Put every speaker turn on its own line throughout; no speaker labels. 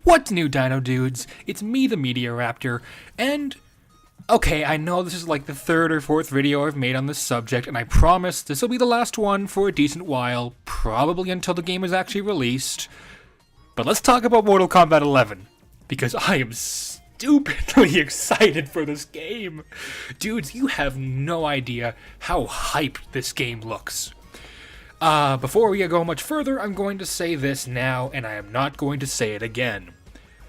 What's new, Dino Dudes? It's me, the Media Raptor, and... Okay, I know this is like the third or fourth video I've made on this subject, and I promise this will be the last one for a decent while, probably until the game is actually released. But let's talk about Mortal Kombat 11, because I am stupidly excited for this game. Dudes, you have no idea how hyped this game looks. Before we go much further, I'm going to say this now, and I am not going to say it again.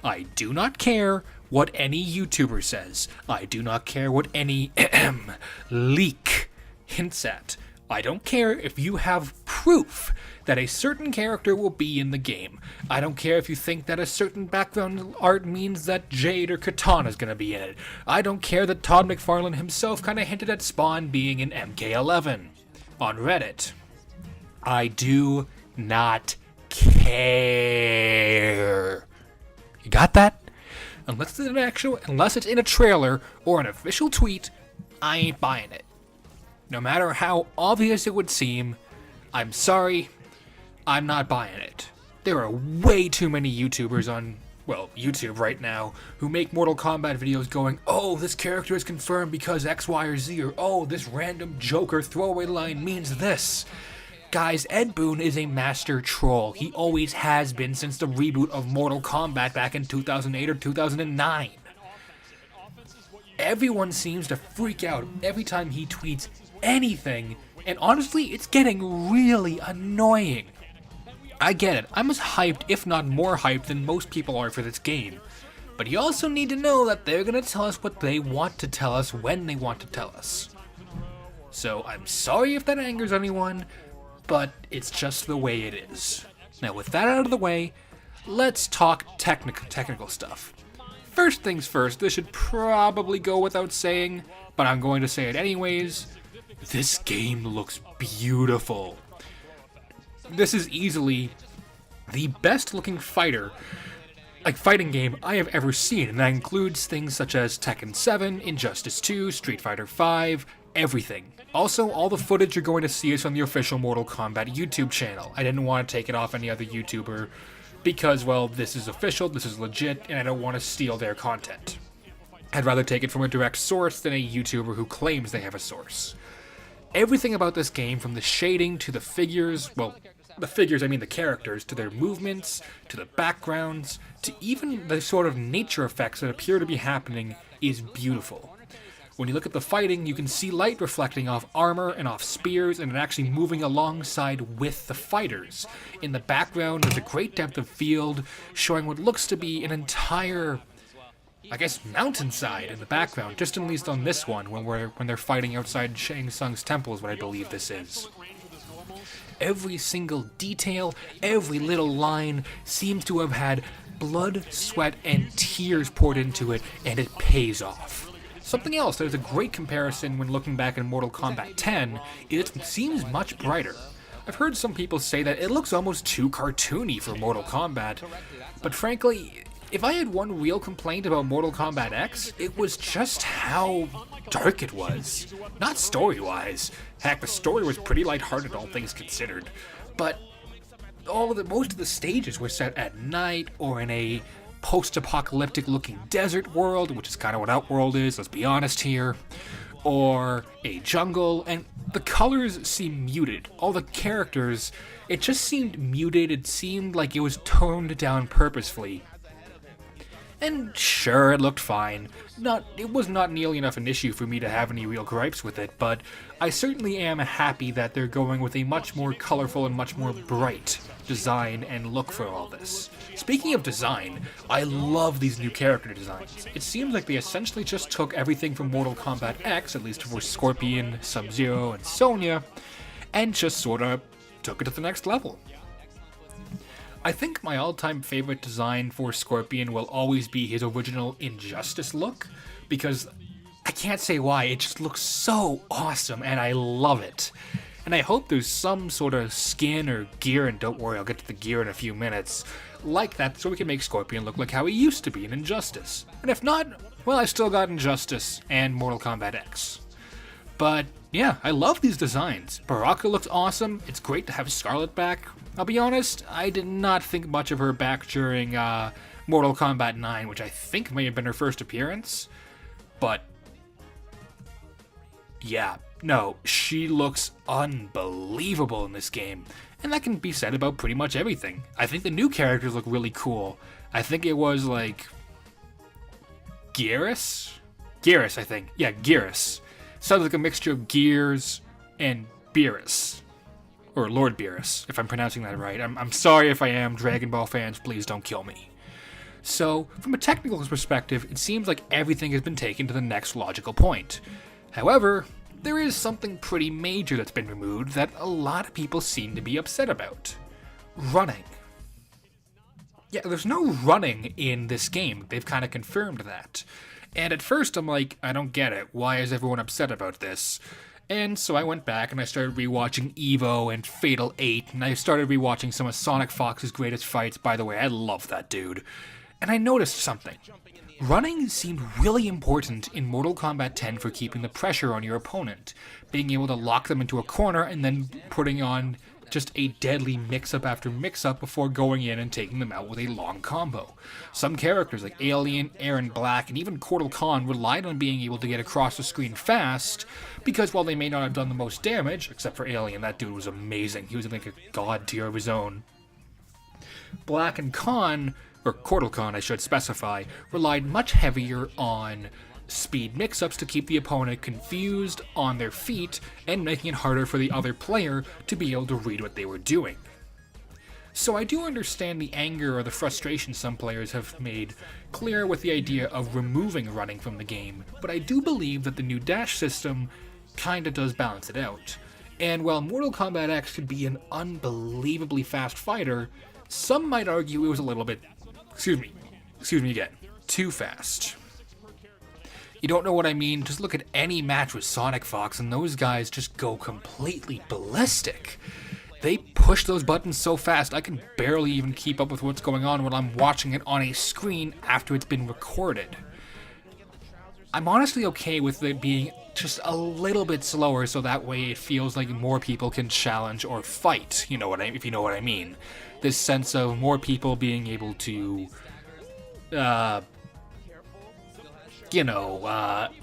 I do not care what any YouTuber says. I do not care what any leak hints at. I don't care if you have proof that a certain character will be in the game. I don't care if you think that a certain background art means that Jade or Katana is going to be in it. I don't care that Todd McFarlane himself kind of hinted at Spawn being in MK11 on Reddit. I do not care. You got that? Unless it's in a trailer or an official tweet, I ain't buying it. No matter how obvious it would seem, I'm sorry, I'm not buying it. There are way too many YouTubers on, YouTube right now, who make Mortal Kombat videos going, oh, this character is confirmed because X, Y, or Z, or oh, this random Joker throwaway line means this. Guys, Ed Boon is a master troll. He always has been since the reboot of Mortal Kombat back in 2008 or 2009. Everyone seems to freak out every time he tweets anything, and honestly, it's getting really annoying. I get it, I'm as hyped, if not more hyped, than most people are for this game. But you also need to know that they're gonna tell us what they want to tell us when they want to tell us. So I'm sorry if that angers anyone, but it's just the way it is. Now with that out of the way, let's talk technical stuff. First things first, this should probably go without saying, but I'm going to say it anyways. This game looks beautiful. This is easily the best looking fighting game I have ever seen, and that includes things such as Tekken 7, Injustice 2, Street Fighter 5, everything. Also, all the footage you're going to see is from the official Mortal Kombat YouTube channel. I didn't want to take it off any other YouTuber because, well, this is official, this is legit, and I don't want to steal their content. I'd rather take it from a direct source than a YouTuber who claims they have a source. Everything about this game, from the shading to the figures, I mean the characters, to their movements, to the backgrounds, to even the sort of nature effects that appear to be happening, is beautiful. When you look at the fighting, you can see light reflecting off armor and off spears, and it actually moving alongside with the fighters. In the background, there's a great depth of field, showing what looks to be an entire, mountainside in the background, just at least on this one, when they're fighting outside Shang Tsung's temple is what I believe this is. Every single detail, every little line seems to have had blood, sweat, and tears poured into it, and it pays off. Something else that is a great comparison when looking back at Mortal Kombat 10 is it seems much brighter. I've heard some people say that it looks almost too cartoony for Mortal Kombat, but frankly, if I had one real complaint about Mortal Kombat X, it was just how dark it was. Not story-wise. Heck, the story was pretty lighthearted, all things considered. But most of the stages were set at night or in a post-apocalyptic looking desert world, which is kind of what Outworld is, let's be honest here, or a jungle, and the colors seem muted. All the characters, it just seemed muted, it seemed like it was toned down purposefully. And sure, it looked fine. It was not nearly enough an issue for me to have any real gripes with it, but I certainly am happy that they're going with a much more colorful and much more bright design and look for all this. Speaking of design, I love these new character designs. It seems like they essentially just took everything from Mortal Kombat X, at least for Scorpion, Sub-Zero, and Sonya, and just sort of took it to the next level. I think my all-time favorite design for Scorpion will always be his original Injustice look, because I can't say why, it just looks so awesome and I love it. And I hope there's some sort of skin or gear, and don't worry, I'll get to the gear in a few minutes, like that so we can make Scorpion look like how he used to be in Injustice. And if not, well, I still got Injustice and Mortal Kombat X. But yeah, I love these designs. Baraka looks awesome, it's great to have Scarlet back. I'll be honest, I did not think much of her back during Mortal Kombat 9, which I think may have been her first appearance. But yeah, no, she looks unbelievable in this game. And that can be said about pretty much everything. I think the new characters look really cool. I think it was like Geras? Geras, I think. Yeah, Geras. Sounds like a mixture of Gears and Beerus. Or Lord Beerus, if I'm pronouncing that right. I'm sorry if I am. Dragon Ball fans, please don't kill me. So, from a technical perspective, it seems like everything has been taken to the next logical point. However, there is something pretty major that's been removed that a lot of people seem to be upset about. Running. Yeah, there's no running in this game. They've kind of confirmed that. And at first I'm like, I don't get it. Why is everyone upset about this? And so I went back and I started rewatching Evo and Fatal 8, and I started rewatching some of Sonic Fox's greatest fights. By the way, I love that dude. And I noticed something. Running seemed really important in Mortal Kombat 10 for keeping the pressure on your opponent, being able to lock them into a corner and then putting on just a deadly mix-up after mix-up before going in and taking them out with a long combo. Some characters like Alien, Aaron Black, and even Mortal Khan relied on being able to get across the screen fast, because while they may not have done the most damage, except for Alien, that dude was amazing. He was like a god tier of his own. Black and Khan, or Mortal Khan I should specify, relied much heavier on speed mix-ups to keep the opponent confused on their feet and making it harder for the other player to be able to read what they were doing. So I do understand the anger or the frustration some players have made clear with the idea of removing running from the game, but I do believe that the new dash system kinda does balance it out. And while Mortal Kombat X could be an unbelievably fast fighter, some might argue it was a little bit, excuse me again, too fast. You don't know what I mean? Just look at any match with Sonic Fox and those guys just go completely ballistic. They push those buttons so fast I can barely even keep up with what's going on when I'm watching it on a screen after it's been recorded. I'm honestly okay with it being just a little bit slower so that way it feels like more people can challenge or fight, if you know what I mean. This sense of more people being able to, I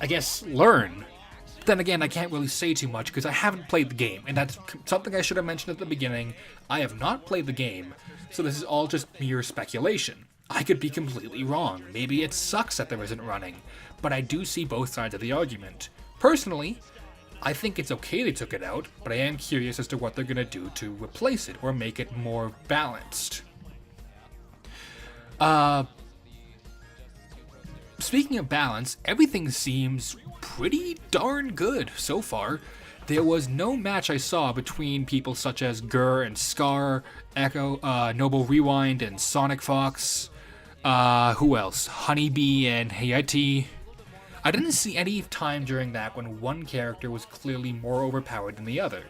guess learn. Then again, I can't really say too much because I haven't played the game, and that's something I should have mentioned at the beginning. I have not played the game, so this is all just mere speculation. I could be completely wrong. Maybe it sucks that there isn't running, but I do see both sides of the argument. Personally, I think it's okay they took it out, but I am curious as to what they're going to do to replace it or make it more balanced. Speaking of balance, everything seems pretty darn good so far. There was no match I saw between people such as Gur and Scar, Echo, Noble Rewind and Sonic Fox. Who else? Honeybee and Hayati. I didn't see any time during that when one character was clearly more overpowered than the other.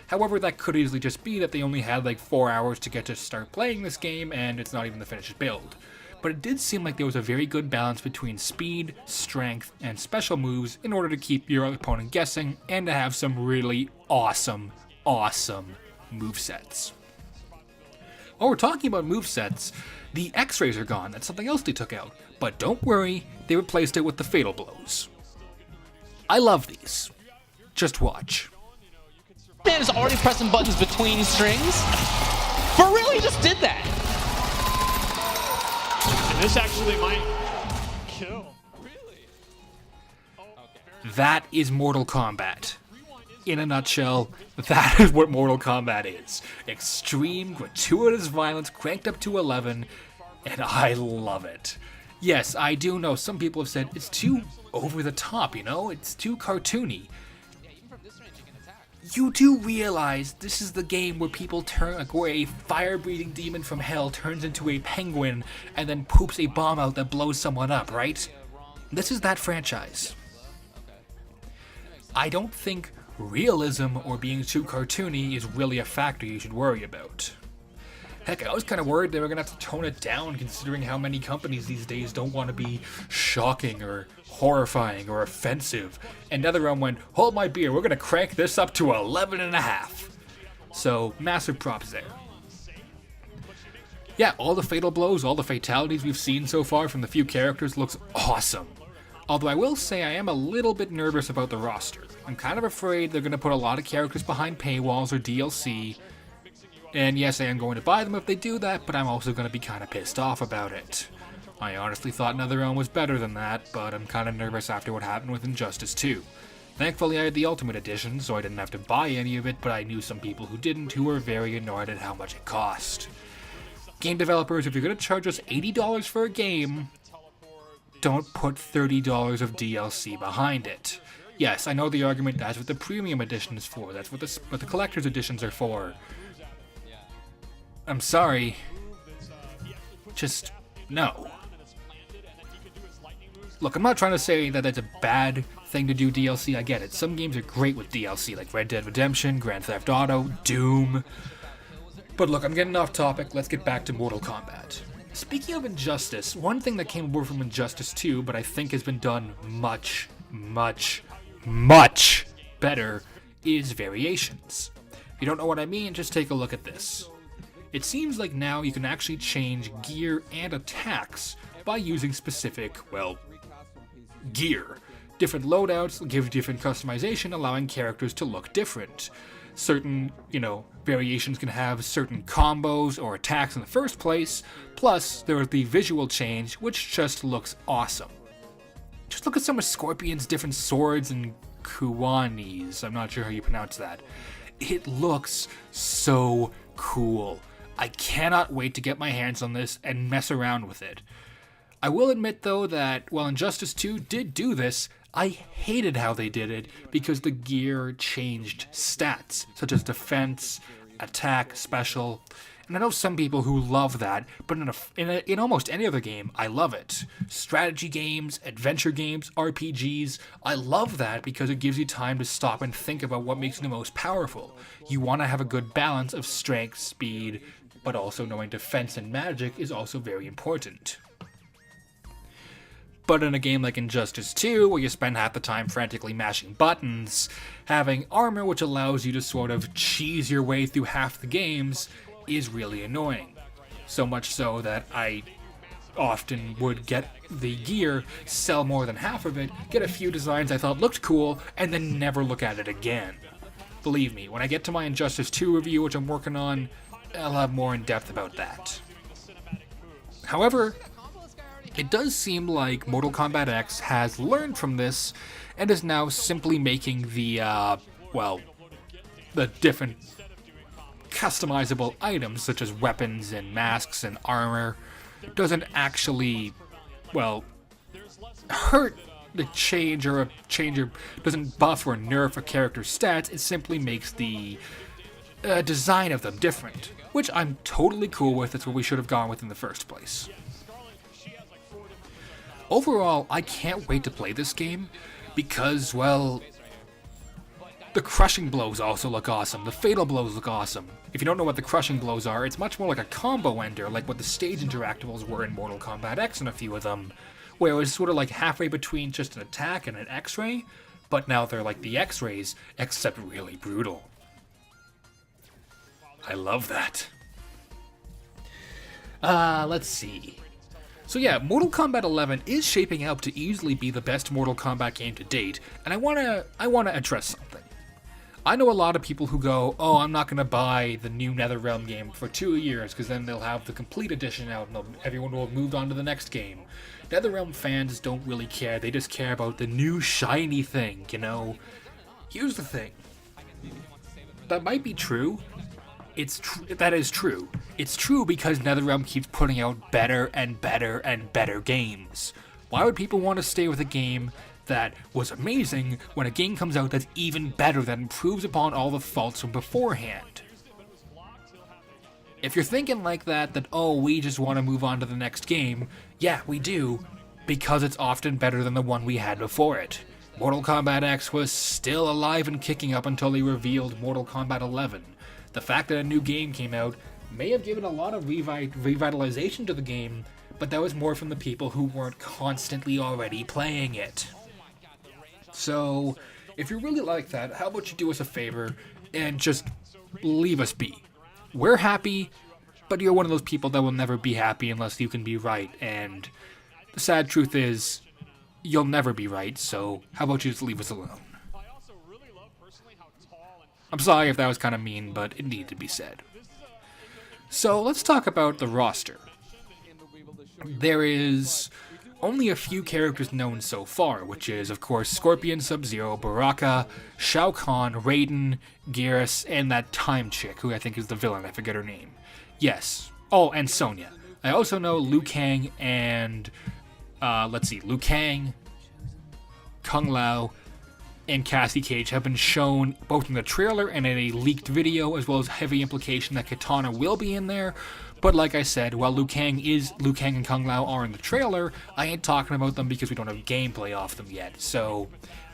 However, that could easily just be that they only had like 4 hours to get to start playing this game and it's not even the finished build. But it did seem like there was a very good balance between speed, strength, and special moves in order to keep your opponent guessing and to have some really awesome movesets. While we're talking about movesets, the X-rays are gone. That's something else they took out. But don't worry, they replaced it with the Fatal Blows. I love these. Just watch.
Man is already pressing buttons between strings. For real, he just did that.
And this actually might kill. Really?
That is Mortal Kombat. In a nutshell, that is what Mortal Kombat is. Extreme, gratuitous violence cranked up to 11, and I love it. Yes, I do know some people have said it's too over the top, it's too cartoony. You do realize this is the game where people where a fire-breathing demon from hell turns into a penguin and then poops a bomb out that blows someone up, right? This is that franchise. I don't think realism or being too cartoony is really a factor you should worry about. Heck, I was kind of worried they were going to have to tone it down considering how many companies these days don't want to be shocking or horrifying or offensive. And NetherRealm went, hold my beer, we're going to crank this up to 11.5. So, massive props there. Yeah, all the fatal blows, all the fatalities we've seen so far from the few characters looks awesome. Although I will say I am a little bit nervous about the roster. I'm kind of afraid they're going to put a lot of characters behind paywalls or DLC. And yes, I am going to buy them if they do that, but I'm also going to be kind of pissed off about it. I honestly thought NetherRealm was better than that, but I'm kind of nervous after what happened with Injustice 2. Thankfully I had the Ultimate Edition, so I didn't have to buy any of it, but I knew some people who didn't who were very annoyed at how much it cost. Game developers, if you're going to charge us $80 for a game, don't put $30 of DLC behind it. Yes, I know the argument, that's what the Premium Edition is for, that's what the Collector's Editions are for. I'm sorry. Just, no. Look, I'm not trying to say that that's a bad thing to do DLC, I get it. Some games are great with DLC, like Red Dead Redemption, Grand Theft Auto, Doom. But look, I'm getting off topic, let's get back to Mortal Kombat. Speaking of Injustice, one thing that came over from Injustice 2, but I think has been done much, much, much better, is variations. If you don't know what I mean, just take a look at this. It seems like now you can actually change gear and attacks by using specific, well, gear. Different loadouts give different customization, allowing characters to look different. Certain, variations can have certain combos or attacks in the first place, plus there is the visual change, which just looks awesome. Just look at some of Scorpion's different swords and Kuwanis, I'm not sure how you pronounce that. It looks so cool. I cannot wait to get my hands on this and mess around with it. I will admit though that while Injustice 2 did do this, I hated how they did it because the gear changed stats, such as defense, attack, special. And I know some people who love that, but in almost any other game, I love it. Strategy games, adventure games, RPGs, I love that because it gives you time to stop and think about what makes you the most powerful. You want to have a good balance of strength, speed, but also knowing defense and magic is also very important. But in a game like Injustice 2, where you spend half the time frantically mashing buttons, having armor which allows you to sort of cheese your way through half the games is really annoying. So much so that I often would get the gear, sell more than half of it, get a few designs I thought looked cool, and then never look at it again. Believe me, when I get to my Injustice 2 review, which I'm working on, I'll have more in depth about that. However, it does seem like Mortal Kombat X has learned from this and is now simply making the different customizable items such as weapons and masks and armor doesn't actually, hurt the change or doesn't buff or nerf a character's stats. It simply makes the design of them different, which I'm totally cool with. That's what we should have gone with in the first place. Overall, I can't wait to play this game because, the crushing blows also look awesome. The fatal blows look awesome. If you don't know what the crushing blows are, it's much more like a combo ender, like what the stage interactables were in Mortal Kombat X and a few of them, where it was sort of like halfway between just an attack and an X-ray, but now they're like the X-rays, except really brutal. I love that. Let's see. So yeah, Mortal Kombat 11 is shaping up to easily be the best Mortal Kombat game to date, and I wanna address something. I know a lot of people who go, oh, I'm not gonna buy the new NetherRealm game for 2 years, because then they'll have the complete edition out and everyone will have moved on to the next game. NetherRealm fans don't really care, they just care about the new shiny thing, Here's the thing. That might be true. That is true. It's true because NetherRealm keeps putting out better and better and better games. Why would people want to stay with a game that was amazing when a game comes out that's even better, that improves upon all the faults from beforehand? If you're thinking like that, we just want to move on to the next game, yeah, we do, because it's often better than the one we had before it. Mortal Kombat X was still alive and kicking up until they revealed Mortal Kombat 11. The fact that a new game came out may have given a lot of revitalization to the game, but that was more from the people who weren't constantly already playing it. So, if you really like that, how about you do us a favor and just leave us be. We're happy, but you're one of those people that will never be happy unless you can be right, and the sad truth is, you'll never be right, so how about you just leave us alone? I'm sorry if that was kind of mean, but it needed to be said. So let's talk about the roster. There is only a few characters known so far, which is, of course, Scorpion, Sub-Zero, Baraka, Shao Kahn, Raiden, Geras, and that Time chick, who I think is the villain, I forget her name. Yes. Oh, and Sonya. I also know Liu Kang and, Liu Kang, Kung Lao, and Cassie Cage have been shown both in the trailer and in a leaked video, as well as heavy implication that Kitana will be in there. But like I said, while Liu Kang and Kung Lao are in the trailer, I ain't talking about them because we don't have gameplay off them yet. So,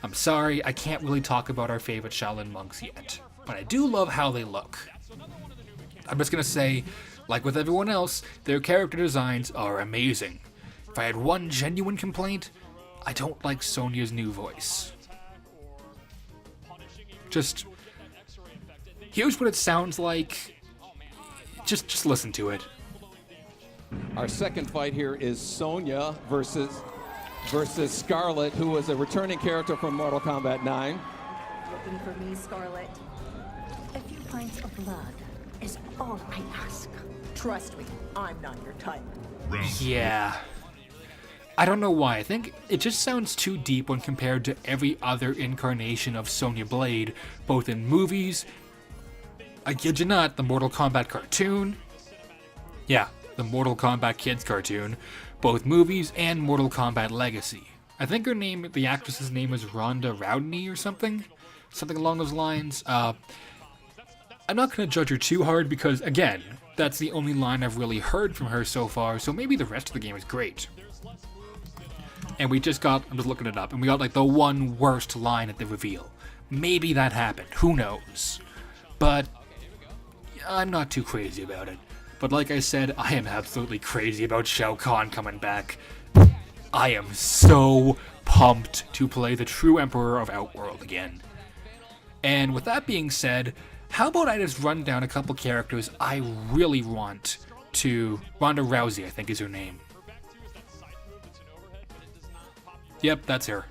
I'm sorry, I can't really talk about our favorite Shaolin monks yet. But I do love how they look. I'm just gonna say, like with everyone else, their character designs are amazing. If I had one genuine complaint, I don't like Sonya's new voice. Just, here's what it sounds like. Just listen to it.
Our second fight here is Sonya versus Scarlet, who was a returning character from Mortal Kombat 9.
Looking for me, Scarlet? A few pints of blood is all I ask. Trust me, I'm not your type.
Yeah. I don't know why. I think it just sounds too deep when compared to every other incarnation of Sonya Blade, both in movies, I kid you not, the Mortal Kombat cartoon. Yeah, the Mortal Kombat Kids cartoon. Both movies and Mortal Kombat Legacy. I think her name, the actress's name is Ronda Rousey or something? Something along those lines. I'm not going to judge her too hard because, again, that's the only line I've really heard from her so far, so maybe the rest of the game is great. And we just got, I'm just looking it up, and we got like the one worst line at the reveal. Maybe that happened, who knows? But I'm not too crazy about it. But like I said, I am absolutely crazy about Shao Kahn coming back. I am so pumped to play the true Emperor of Outworld again. And with that being said, how about I just run down a couple characters I really want to... Ronda Rousey, I think is her name. Yep, that's her.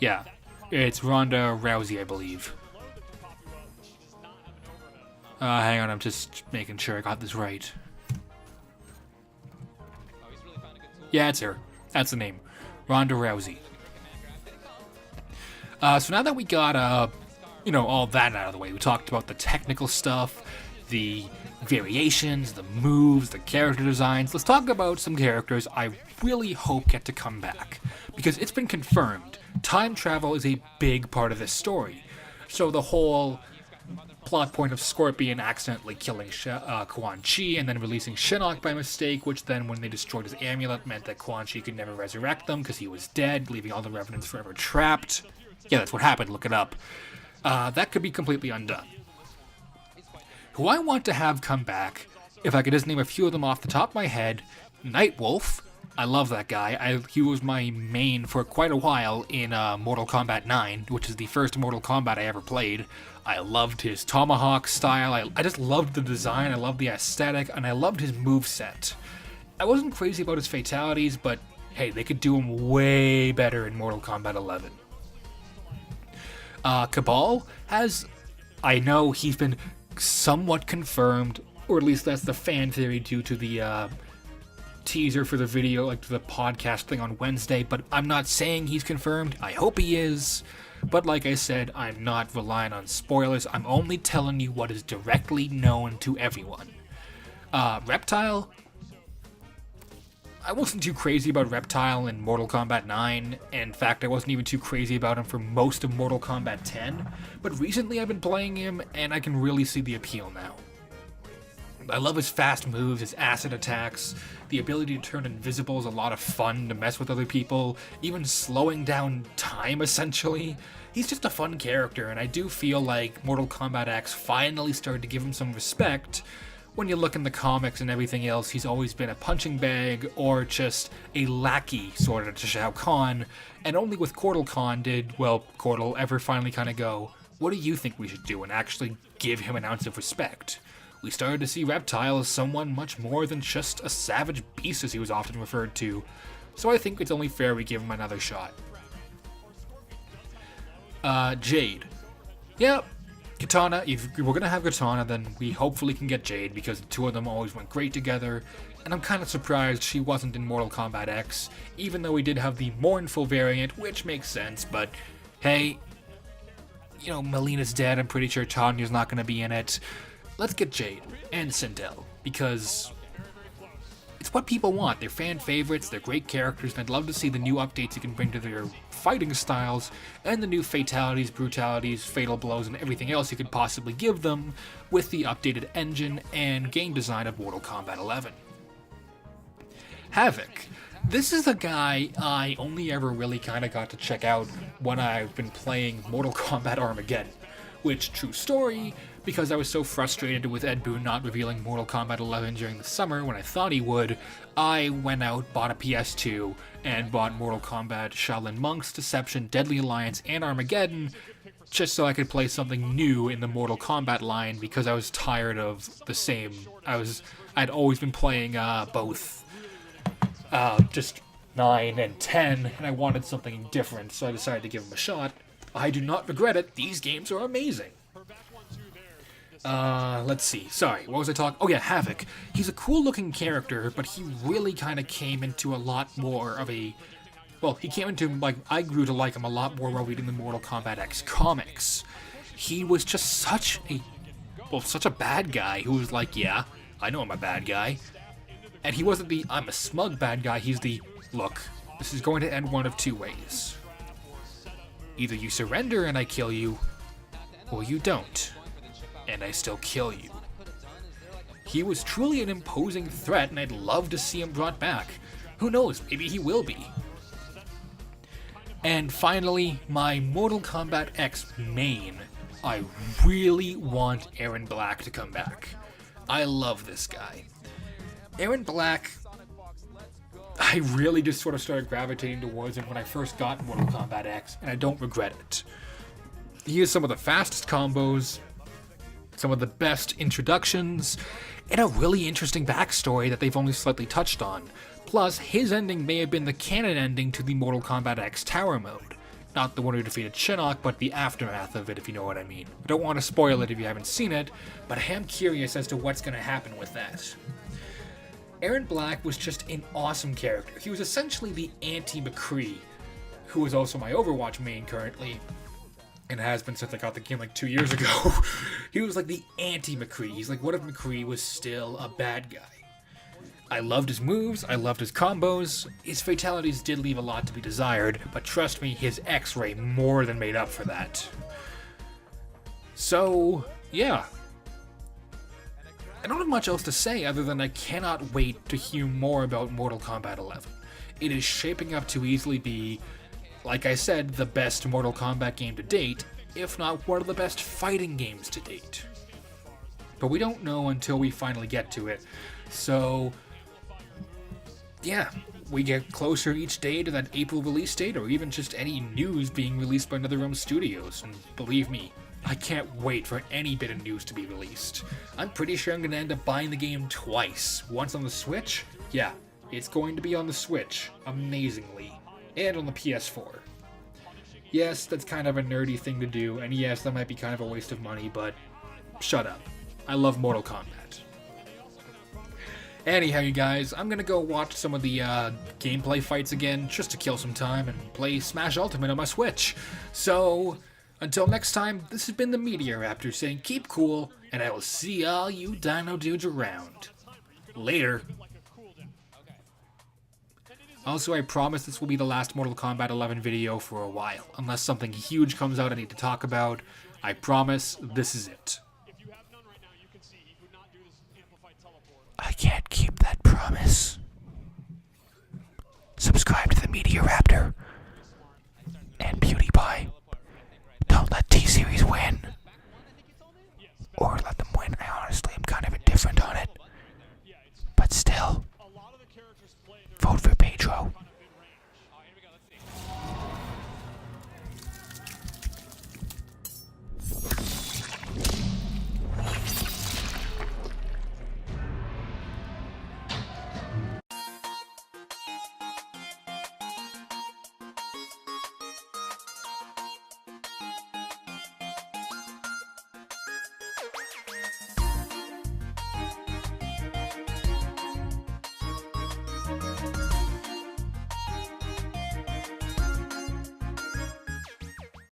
Yeah, it's Ronda Rousey, I believe. Hang on, I'm just making sure I got this right. Yeah, it's her. That's the name. Ronda Rousey. So now that we got, all that out of the way, we talked about the technical stuff, the variations, the moves, the character designs. Let's talk about some characters I really hope get to come back. Because it's been confirmed, time travel is a big part of this story. So the whole plot point of Scorpion accidentally killing Quan Chi and then releasing Shinnok by mistake, which then when they destroyed his amulet meant that Quan Chi could never resurrect them because he was dead, leaving all the Revenants forever trapped. Yeah, that's what happened, look it up. That could be completely undone. Who I want to have come back, if I could just name a few of them off the top of my head, Nightwolf. I love that guy. He was my main for quite a while in Mortal Kombat 9, which is the first Mortal Kombat I ever played. I loved his tomahawk style. I just loved the design, I loved the aesthetic, and I loved his moveset. I wasn't crazy about his fatalities, but hey, they could do him way better in Mortal Kombat 11. Cabal has... I know he's been somewhat confirmed, or at least that's the fan theory due to the teaser for the video, like the podcast thing on Wednesday, but I'm not saying he's confirmed. I hope he is. But like I said, I'm not relying on spoilers. I'm only telling you what is directly known to everyone. Reptile? I wasn't too crazy about Reptile in Mortal Kombat 9. In fact, I wasn't even too crazy about him for most of Mortal Kombat 10. But recently I've been playing him, and I can really see the appeal now. I love his fast moves, his acid attacks. The ability to turn invisible is a lot of fun to mess with other people. Even slowing down time, essentially. He's just a fun character, and I do feel like Mortal Kombat X finally started to give him some respect. When you look in the comics and everything else, he's always been a punching bag or just a lackey, sort of, to Shao Kahn. And only with Kotal Kahn did, well, Kotal ever finally kind of go, What do you think we should do and actually give him an ounce of respect? We started to see Reptile as someone much more than just a savage beast as he was often referred to, so I think it's only fair we give him another shot. Jade. Yeah, Katana, if we're gonna have Katana, then we hopefully can get Jade, because the two of them always went great together, and I'm kind of surprised she wasn't in Mortal Kombat X, even though we did have the mournful variant, which makes sense, but hey, you know, Melina's dead, I'm pretty sure Tanya's not gonna be in it. Let's get Jade and Sindel, because it's what people want. They're fan favorites, they're great characters, and I'd love to see the new updates you can bring to their fighting styles, and the new fatalities, brutalities, fatal blows, and everything else you could possibly give them with the updated engine and game design of Mortal Kombat 11. Havoc. This is a guy I only ever really kind of got to check out when I've been playing Mortal Kombat Armageddon, which, true story, because I was so frustrated with Ed Boon not revealing Mortal Kombat 11 during the summer when I thought he would, I went out, bought a PS2, and bought Mortal Kombat Shaolin Monks, Deception, Deadly Alliance, and Armageddon, just so I could play something new in the Mortal Kombat line, because I was tired of the same. I'd always been playing both just 9 and 10, and I wanted something different, so I decided to give them a shot. I do not regret it. These games are amazing. Let's see. Sorry, what was I talking? Oh yeah, Havoc. He's a cool-looking character, but he really kind of came into a lot more of a... Well, he came into, like, I grew to like him a lot more while reading the Mortal Kombat X comics. He was just such a bad guy who was like, yeah, I know I'm a bad guy. And he wasn't the, I'm a smug bad guy, he's the, look, this is going to end one of two ways. Either you surrender and I kill you, or you don't, and I still kill you. He was truly an imposing threat, and I'd love to see him brought back. Who knows, maybe he will be. And finally, my Mortal Kombat X main. I really want Aaron Black to come back. I love this guy. Aaron Black, I really just sort of started gravitating towards him when I first got Mortal Kombat X, and I don't regret it. He has some of the fastest combos, some of the best introductions, and a really interesting backstory that they've only slightly touched on. Plus, his ending may have been the canon ending to the Mortal Kombat X Tower mode. Not the one who defeated Shinnok, but the aftermath of it, if you know what I mean. I don't want to spoil it if you haven't seen it, but I am curious as to what's going to happen with that. Aaron Black was just an awesome character. He was essentially the anti-McCree, who is also my Overwatch main currently, and has been since I got the game like 2 years ago. He was like the anti-McCree. He's like, what if McCree was still a bad guy? I loved his moves, I loved his combos. His fatalities did leave a lot to be desired, but trust me, his X-Ray more than made up for that. So, yeah. I don't have much else to say other than I cannot wait to hear more about Mortal Kombat 11. It is shaping up to easily be, like I said, the best Mortal Kombat game to date, if not one of the best fighting games to date. But we don't know until we finally get to it, so yeah, we get closer each day to that April release date, or even just any news being released by NetherRealm Studios, and believe me, I can't wait for any bit of news to be released. I'm pretty sure I'm going to end up buying the game twice. Once on the Switch? Yeah, it's going to be on the Switch, amazingly, and on the PS4. Yes, that's kind of a nerdy thing to do, and yes, that might be kind of a waste of money, but shut up. I love Mortal Kombat. Anyhow, you guys, I'm gonna go watch some of the gameplay fights again, just to kill some time and play Smash Ultimate on my Switch. So, until next time, this has been the Media Raptor saying keep cool, and I will see all you dino dudes around. Later. Also, I promise this will be the last Mortal Kombat 11 video for a while. Unless something huge comes out I need to talk about, I promise this is it. I can't keep that promise. Subscribe to the Media Raptor. And PewDiePie. Don't let T-Series win.